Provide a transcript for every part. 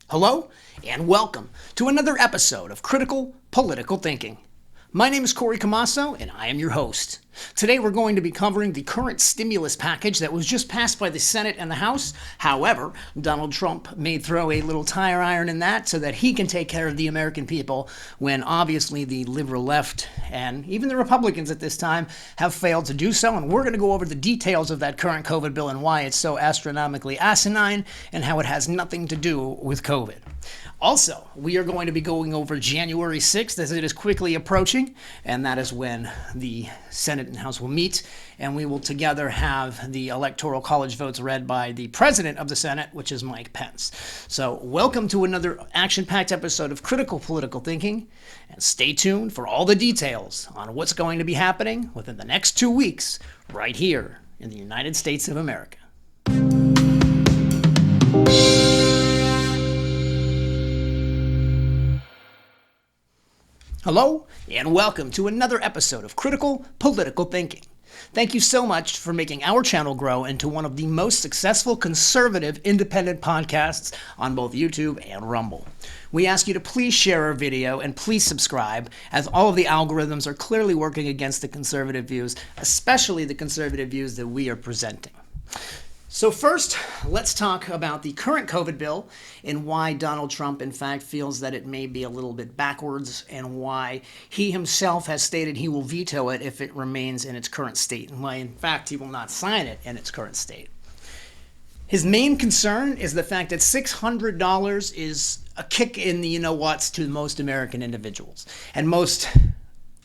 Hello, and welcome to another episode of Critical Political Thinking. My name is Corey Camasso, and I am your host. Today we're going to be covering the current stimulus package that was just passed by the Senate and the House. However, Donald Trump may throw a little tire iron in that so that he can take care of the American people when obviously the liberal left and even the Republicans at this time have failed to do so. And we're going to go over the details of that current COVID bill and why it's so astronomically asinine and how it has nothing to do with COVID. Also, we are going to be going over January 6th as it is quickly approaching, and that is when the Senate and House will meet, and we will together have the electoral college votes read by the President of the Senate, which is Mike Pence. So welcome to another action-packed episode of Critical Political Thinking, and stay tuned for all the details on what's going to be happening within the next 2 weeks right here in the United States of America. Hello, and welcome to another episode of Critical Political Thinking. Thank you so much for making our channel grow into one of the most successful conservative independent podcasts on both YouTube and Rumble. We ask you to please share our video and please subscribe, as all of the algorithms are clearly working against the conservative views, especially the conservative views that we are presenting. So first, let's talk about the current COVID bill and why Donald Trump, in fact, feels that it may be a little bit backwards and why he himself has stated he will veto it if it remains in its current state and why, in fact, he will not sign it in its current state. His main concern is the fact that $600 is a kick in the you-know-whats to most American individuals and most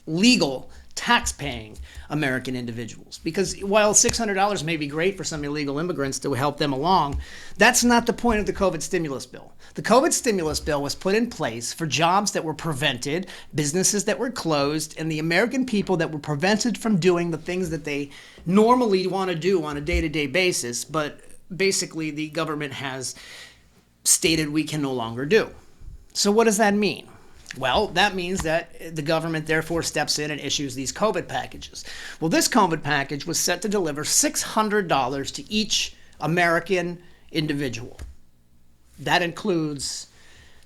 legal tax-paying American individuals. Because while $600 may be great for some illegal immigrants to help them along, that's not the point of the COVID stimulus bill. The COVID stimulus bill was put in place for jobs that were prevented, businesses that were closed, and the American people that were prevented from doing the things that they normally want to do on a day-to-day basis, but basically the government has stated we can no longer do. So what does that mean? Well, that means that the government therefore steps in and issues these COVID packages. Well, this COVID package was set to deliver $600 to each American individual. That includes,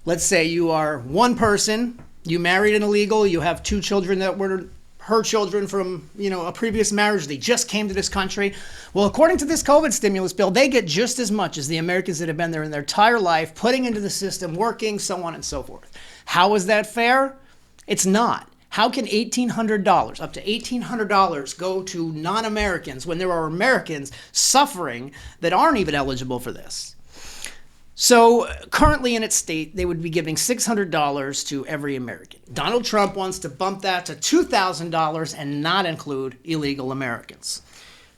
let's say you are one person, you married an illegal, you have two children that were her children from, a previous marriage, they just came to this country. Well, according to this COVID stimulus bill, they get just as much as the Americans that have been there in their entire life, putting into the system, working, so on and so forth. How is that fair? It's not. How can $1,800, up to $1,800, go to non-Americans when there are Americans suffering that aren't even eligible for this? So currently in its state, they would be giving $600 to every American. Donald Trump wants to bump that to $2,000 and not include illegal Americans.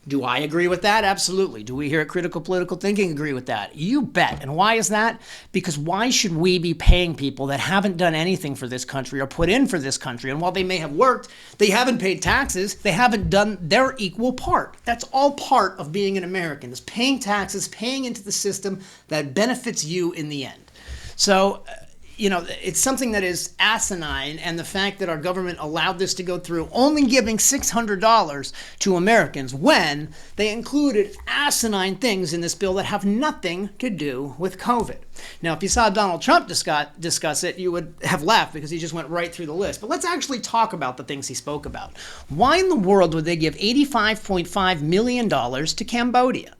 Do I agree with that? Absolutely. Do we here at Critical Political Thinking agree with that? You bet. And why is that? Because why should we be paying people that haven't done anything for this country or put in for this country? And while they may have worked, they haven't paid taxes. They haven't done their equal part. That's all part of being an American, is paying taxes, paying into the system that benefits you in the end. So, it's something that is asinine, and the fact that our government allowed this to go through, only giving $600 to Americans when they included asinine things in this bill that have nothing to do with COVID. Now, if you saw Donald Trump discuss it, you would have laughed because he just went right through the list. But let's actually talk about the things he spoke about. Why in the world would they give $85.5 million to Cambodia?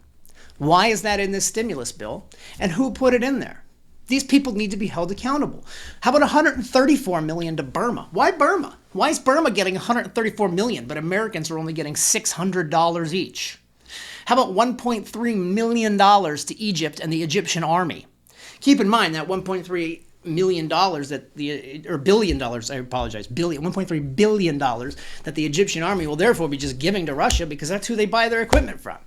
Why is that in this stimulus bill? And who put it in there? These people need to be held accountable. How about $134 million to Burma? Why Burma? Why is Burma getting $134 million, but Americans are only getting $600 each? How about $1.3 million to Egypt and the Egyptian army? Keep in mind that $1.3 million $1.3 billion that the Egyptian army will therefore be just giving to Russia because that's who they buy their equipment from.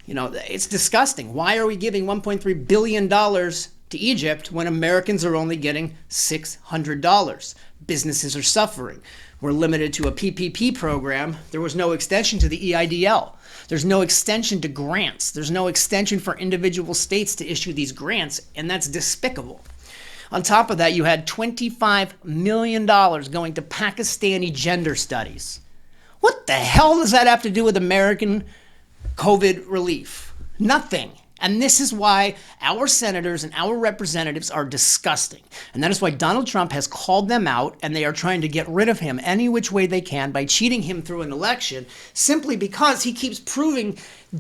It's disgusting. Why are we giving $1.3 billion to Egypt when Americans are only getting $600? Businesses are suffering. We're limited to a PPP program. There was no extension to the EIDL. There's no extension to grants. There's no extension for individual states to issue these grants, and that's despicable. On top of that, you had $25 million going to Pakistani gender studies. What the hell does that have to do with American COVID relief? Nothing. And this is why our senators and our representatives are disgusting. And that is why Donald Trump has called them out, and they are trying to get rid of him any which way they can by cheating him through an election, simply because he keeps proving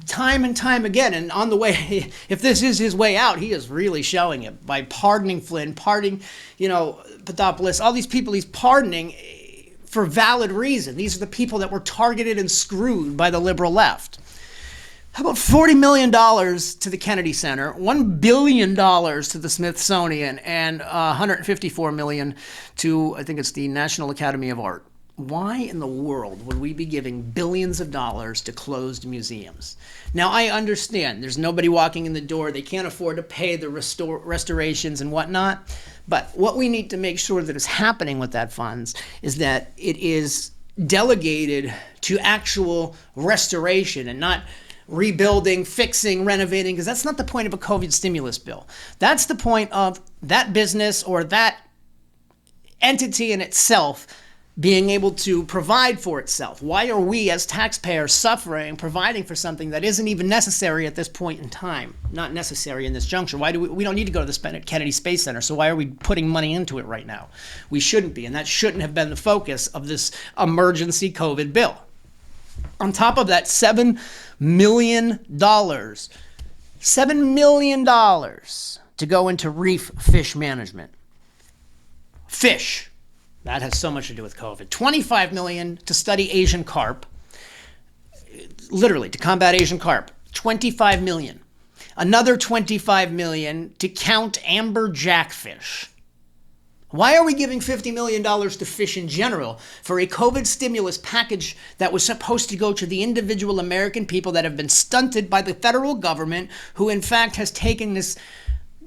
time and time again. And on the way, if this is his way out, he is really showing it by pardoning Flynn, pardoning, Papadopoulos, all these people he's pardoning for valid reason. These are the people that were targeted and screwed by the liberal left. How about $40 million to the Kennedy Center, $1 billion to the Smithsonian, and $154 million to, I think it's the National Academy of Art? Why in the world would we be giving billions of dollars to closed museums? Now, I understand there's nobody walking in the door. They can't afford to pay the restorations and whatnot. But what we need to make sure that is happening with that funds is that it is delegated to actual restoration and not rebuilding, fixing, renovating, because that's not the point of a COVID stimulus bill. That's the point of that business or that entity in itself being able to provide for itself. Why are we as taxpayers suffering, providing for something that isn't even necessary at this point in time? Not necessary in this juncture. Why do we don't need to go to the Kennedy Space Center, so why are we putting money into it right now? We shouldn't be, and that shouldn't have been the focus of this emergency COVID bill. On top of that, $7 million to go into reef fish management. Fish. That has so much to do with COVID. $25 million to study Asian carp. Literally, to combat Asian carp. $25 million. Another $25 million to count amber jackfish. Why are we giving $50 million to fish in general for a COVID stimulus package that was supposed to go to the individual American people that have been stunted by the federal government, who in fact has taken this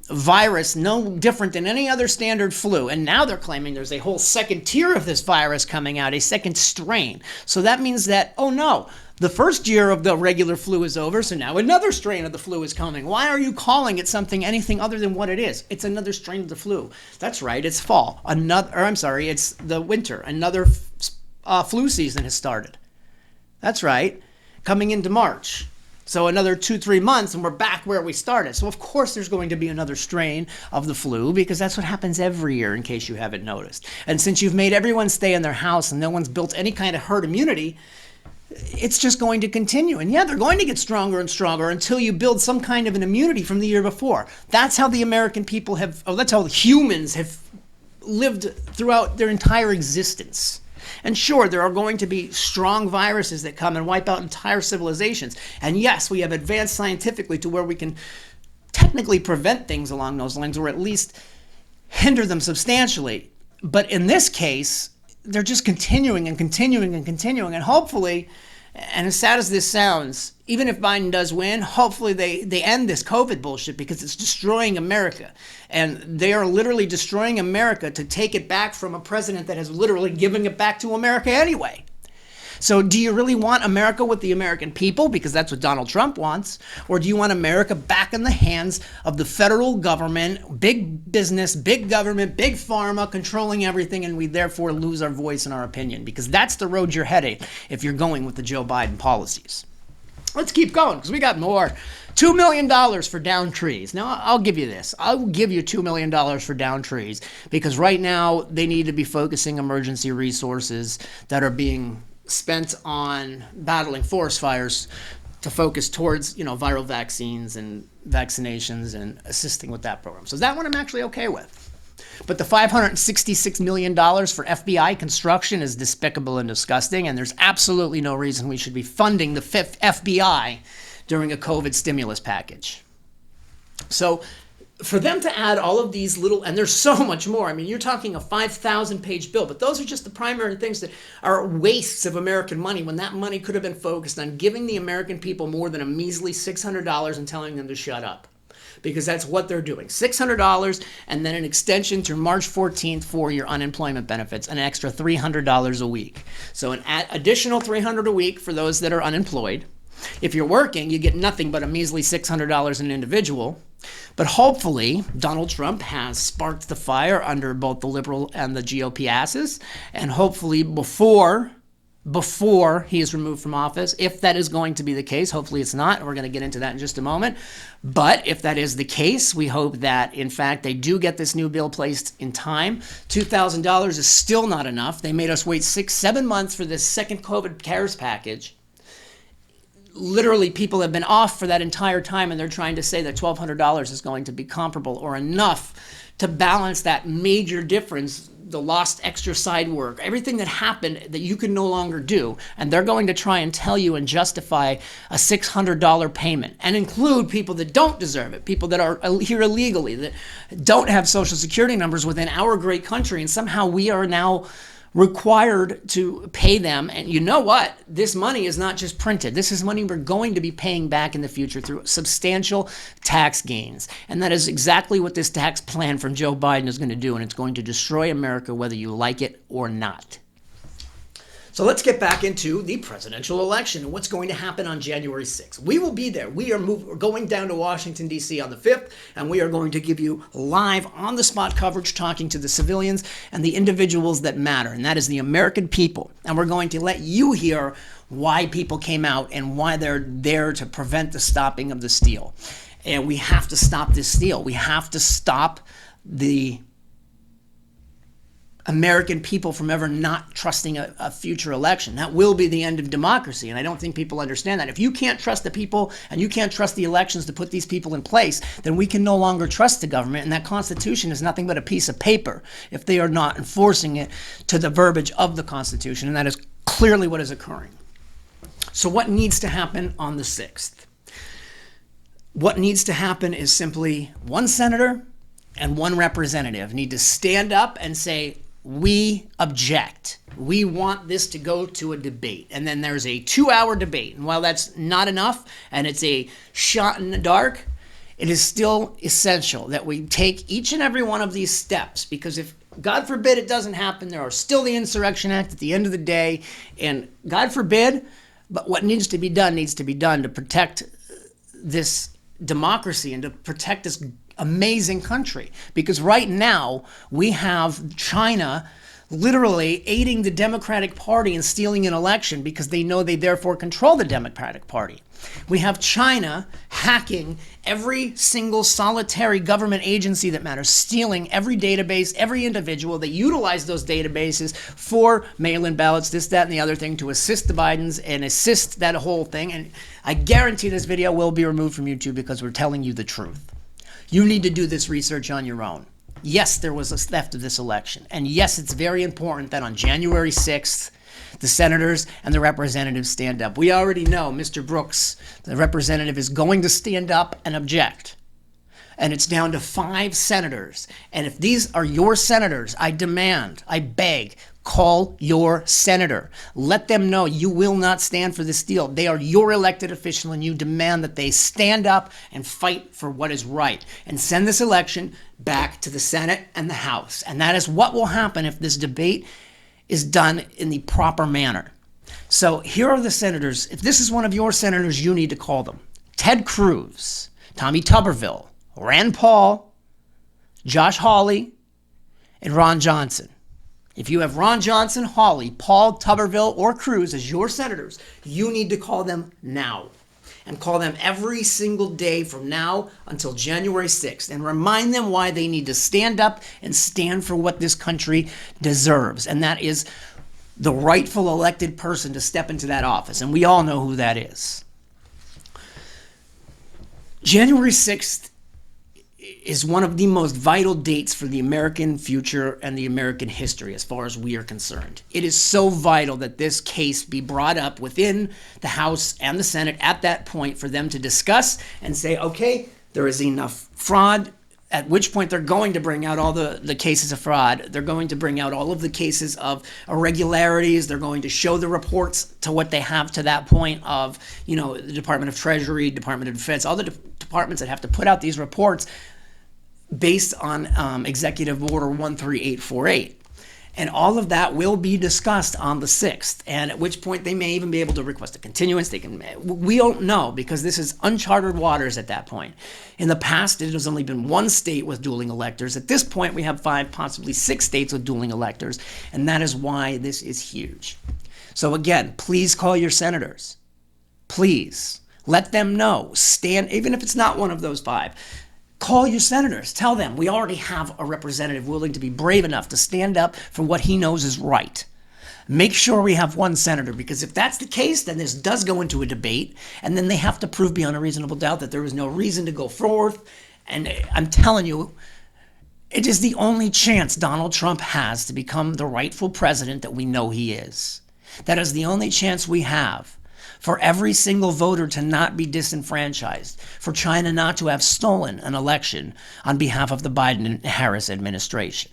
virus no different than any other standard flu, and now they're claiming there's a whole second tier of this virus coming out, a second strain. So that means that, oh no, the first year of the regular flu is over, so now another strain of the flu is coming. Why are you calling it anything other than what it is? It's another strain of the flu. That's right, it's fall. It's the winter. Another flu season has started. That's right, coming into March. So another 2-3 months and we're back where we started. So of course there's going to be another strain of the flu, because that's what happens every year, in case you haven't noticed. And since you've made everyone stay in their house and no one's built any kind of herd immunity, it's just going to continue. And yeah, they're going to get stronger and stronger until you build some kind of an immunity from the year before. That's how the American people that's how humans have lived throughout their entire existence. And sure, there are going to be strong viruses that come and wipe out entire civilizations. And yes, we have advanced scientifically to where we can technically prevent things along those lines, or at least hinder them substantially. But in this case, they're just continuing and continuing and continuing. And hopefully, and as sad as this sounds, even if Biden does win, hopefully they end this COVID bullshit, because it's destroying America. And they are literally destroying America to take it back from a president that has literally given it back to America anyway. So do you really want America with the American people, because that's what Donald Trump wants? Or do you want America back in the hands of the federal government, big business, big government, big pharma, controlling everything, and we therefore lose our voice and our opinion? Because that's the road you're heading if you're going with the Joe Biden policies. Let's keep going, because we got more. $2 million for downed trees. Now, I'll give you this. I'll give you $2 million for downed trees, because right now they need to be focusing emergency resources that are being spent on battling forest fires to focus towards, viral vaccines and vaccinations and assisting with that program. So that one I'm actually okay with. But the $566 million for FBI construction is despicable and disgusting, and there's absolutely no reason we should be funding the FBI during a COVID stimulus package. So for them to add all of these little, and there's so much more. I mean, you're talking a 5,000-page bill, but those are just the primary things that are wastes of American money, when that money could have been focused on giving the American people more than a measly $600 and telling them to shut up. Because that's what they're doing. $600 and then an extension through March 14th for your unemployment benefits, an extra $300 a week. So an additional $300 a week for those that are unemployed. If you're working, you get nothing but a measly $600 an individual. But hopefully, Donald Trump has sparked the fire under both the liberal and the GOP asses. And hopefully before he is removed from office, if that is going to be the case, hopefully it's not, and we're going to get into that in just a moment. But if that is the case, we hope that, in fact, they do get this new bill placed in time. $2,000 is still not enough. They made us wait 6-7 months for this second COVID CARES package. Literally, people have been off for that entire time, and they're trying to say that $1,200 is going to be comparable or enough to balance that major difference, the lost extra side work, everything that happened that you can no longer do. And they're going to try and tell you and justify a $600 payment and include people that don't deserve it, people that are here illegally, that don't have social security numbers within our great country. And somehow we are now required to pay them. And you know what? This money is not just printed. This is money we're going to be paying back in the future through substantial tax gains. And that is exactly what this tax plan from Joe Biden is going to do. And it's going to destroy America whether you like it or not. So let's get back into the presidential election and what's going to happen on January 6th. We will be there. We're going down to Washington, D.C. on the 5th, and we are going to give you live on-the-spot coverage talking to the civilians and the individuals that matter, and that is the American people. And we're going to let you hear why people came out and why they're there to prevent the stopping of the steal. And we have to stop this steal. We have to stop the American people from ever not trusting a future election. That will be the end of democracy, and I don't think people understand that. If you can't trust the people and you can't trust the elections to put these people in place, then we can no longer trust the government, and that Constitution is nothing but a piece of paper if they are not enforcing it to the verbiage of the Constitution, and that is clearly what is occurring. So what needs to happen on the 6th? What needs to happen is simply one senator and one representative need to stand up and say, we object. We want this to go to a debate. And then there's a 2-hour debate. And while that's not enough and it's a shot in the dark, it is still essential that we take each and every one of these steps, because if, God forbid, it doesn't happen, there are still the Insurrection Act at the end of the day. And God forbid, but what needs to be done to protect this democracy and to protect this amazing country. Because right now we have China literally aiding the Democratic Party and stealing an election because they know they therefore control the Democratic Party. We have China hacking every single solitary government agency that matters, stealing every database, every individual. They utilize those databases for mail-in ballots, this, that, and the other thing to assist the Bidens and assist that whole thing. And I guarantee this video will be removed from YouTube because we're telling you the truth. You need to do this research on your own. Yes, there was a theft of this election. And yes, it's very important that on January 6th, the senators and the representatives stand up. We already know Mr. Brooks, the representative, is going to stand up and object. And it's down to 5 senators. And if these are your senators, I demand, I beg, call your senator. Let them know you will not stand for this deal. They are your elected official, and you demand that they stand up and fight for what is right and send this election back to the Senate and the House. And that is what will happen if this debate is done in the proper manner. So here are the senators. If this is one of your senators, you need to call them. Ted Cruz, Tommy Tubberville, Rand Paul, Josh Hawley, and Ron Johnson. If you have Ron Johnson, Hawley, Paul, Tubberville, or Cruz as your senators, you need to call them now. And call them every single day from now until January 6th. And remind them why they need to stand up and stand for what this country deserves. And that is the rightful elected person to step into that office. And we all know who that is. January 6th is one of the most vital dates for the American future and the American history as far as we are concerned. It is so vital that this case be brought up within the House and the Senate at that point for them to discuss and say, okay, there is enough fraud, at which point they're going to bring out all the cases of fraud. They're going to bring out all of the cases of irregularities. They're going to show the reports to what they have to that point of, the Department of Treasury, Department of Defense, all the departments that have to put out these reports based on Executive Order 13848. And all of that will be discussed on the 6th, and at which point they may even be able to request a continuance. We don't know, because this is uncharted waters at that point. In the past, it has only been one state with dueling electors. At this point, we have 5, possibly 6 states with dueling electors, and that is why this is huge. So again, please call your senators. Please let them know. Stand, even if it's not one of those 5. Call your senators. Tell them we already have a representative willing to be brave enough to stand up for what he knows is right. Make sure we have one senator, because if that's the case, then this does go into a debate, and then they have to prove beyond a reasonable doubt that there was no reason to go forth. And I'm telling you, it is the only chance Donald Trump has to become the rightful president that we know he is. That is the only chance we have for every single voter to not be disenfranchised, for China not to have stolen an election on behalf of the Biden and Harris administration.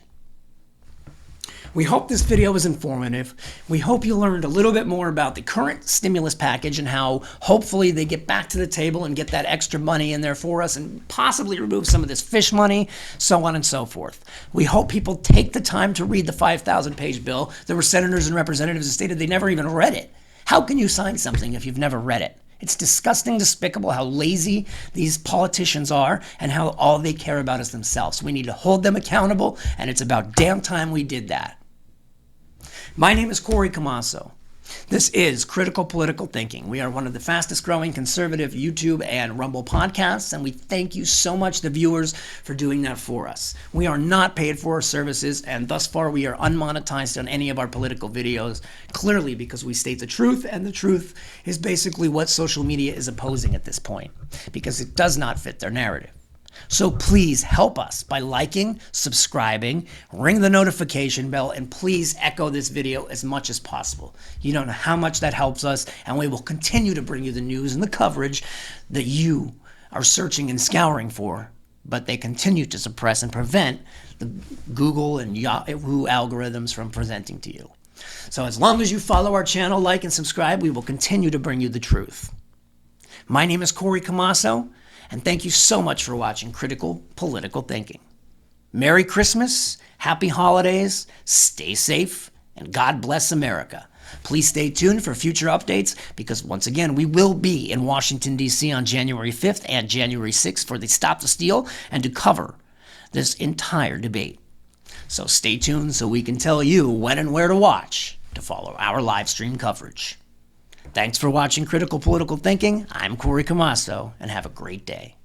We hope this video was informative. We hope you learned a little bit more about the current stimulus package and how hopefully they get back to the table and get that extra money in there for us and possibly remove some of this fish money, so on and so forth. We hope people take the time to read the 5,000-page bill. There were senators and representatives who stated they never even read it. How can you sign something if you've never read it? It's disgusting, despicable how lazy these politicians are and how all they care about is themselves. We need to hold them accountable, and it's about damn time we did that. My name is Corey Camasso. This is Critical Political Thinking. We are one of the fastest growing conservative YouTube and Rumble podcasts, and we thank you so much, the viewers, for doing that for us. We are not paid for our services, and thus far we are unmonetized on any of our political videos, clearly because we state the truth, and the truth is basically what social media is opposing at this point, because it does not fit their narrative. So please help us by liking, subscribing, ring the notification bell, and please echo this video as much as possible. You don't know how much that helps us, and we will continue to bring you the news and the coverage that you are searching and scouring for, but they continue to suppress and prevent the Google and Yahoo algorithms from presenting to you. So as long as you follow our channel, like, and subscribe, we will continue to bring you the truth. My name is Corey Camasso, and thank you so much for watching Critical Political Thinking. Merry Christmas, Happy Holidays, stay safe, and God bless America. Please stay tuned for future updates, because once again, we will be in Washington, D.C. on January 5th and January 6th for the Stop the Steal and to cover this entire debate. So stay tuned so we can tell you when and where to watch to follow our live stream coverage. Thanks for watching Critical Political Thinking. I'm Corey Camasso, and have a great day.